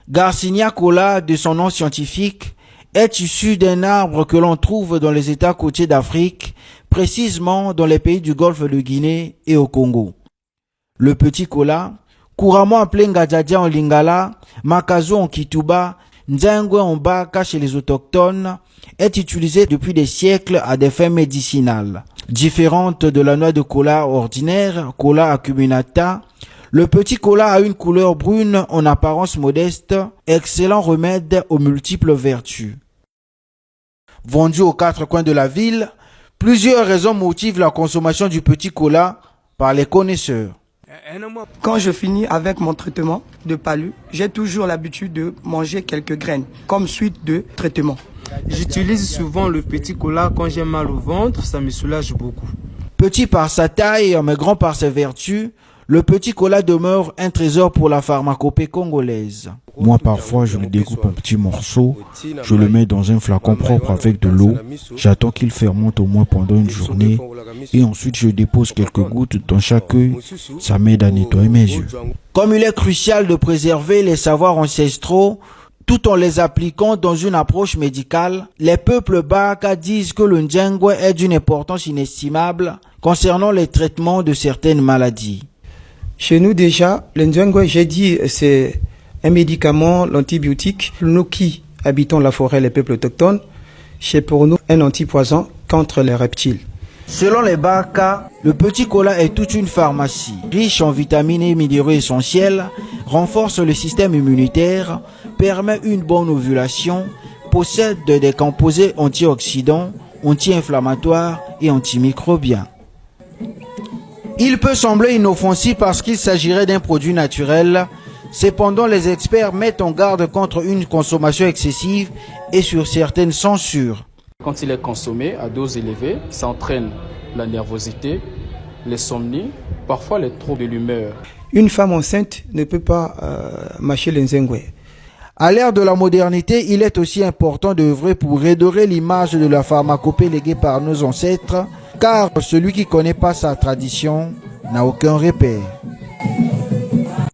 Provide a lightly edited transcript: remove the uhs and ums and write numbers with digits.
Garcinia cola, de son nom scientifique, est issu d'un arbre que l'on trouve dans les États côtiers d'Afrique, précisément dans les pays du Golfe de Guinée et au Congo. Le petit cola, couramment appelé Ngadjadia en Lingala, Makazo en Kituba, Nzengwe en Baka chez les autochtones, est utilisé depuis des siècles à des fins médicinales. Différente de la noix de cola ordinaire, cola acuminata, le petit cola a une couleur brune en apparence modeste, excellent remède aux multiples vertus. Vendu aux quatre coins de la ville, plusieurs raisons motivent la consommation du petit cola par les connaisseurs. Quand je finis avec mon traitement de palu, j'ai toujours l'habitude de manger quelques graines comme suite de traitement. J'utilise souvent le petit cola quand j'ai mal au ventre, ça me soulage beaucoup. Petit par sa taille, mais grand par ses vertus, le petit cola demeure un trésor pour la pharmacopée congolaise. Moi, parfois, je le découpe en petits morceaux, je le mets dans un flacon propre avec de l'eau, j'attends qu'il fermente au moins pendant une journée, et ensuite je dépose quelques gouttes dans chaque œil, ça m'aide à nettoyer mes yeux. Comme il est crucial de préserver les savoirs ancestraux, tout en les appliquant dans une approche médicale, les peuples Baka disent que le Ndjengwe est d'une importance inestimable concernant les traitements de certaines maladies. Chez nous déjà, le Ndjengwe, j'ai dit, c'est un médicament, l'antibiotique. Nous qui habitons la forêt, les peuples autochtones, c'est pour nous un antipoison contre les reptiles. Selon les Baka, le petit cola est toute une pharmacie, riche en vitamines et minéraux essentiels, renforce le système immunitaire, permet une bonne ovulation, possède des composés antioxydants, anti-inflammatoires et antimicrobiens. Il peut sembler inoffensif parce qu'il s'agirait d'un produit naturel. Cependant, les experts mettent en garde contre une consommation excessive et sur certaines censures. Quand il est consommé à dose élevée, ça entraîne la nervosité, l'insomnie, parfois les troubles de l'humeur. Une femme enceinte ne peut pas mâcher le Ndjengwe. À l'ère de la modernité, il est aussi important d'œuvrer pour redorer l'image de la pharmacopée léguée par nos ancêtres, car celui qui ne connaît pas sa tradition n'a aucun repère.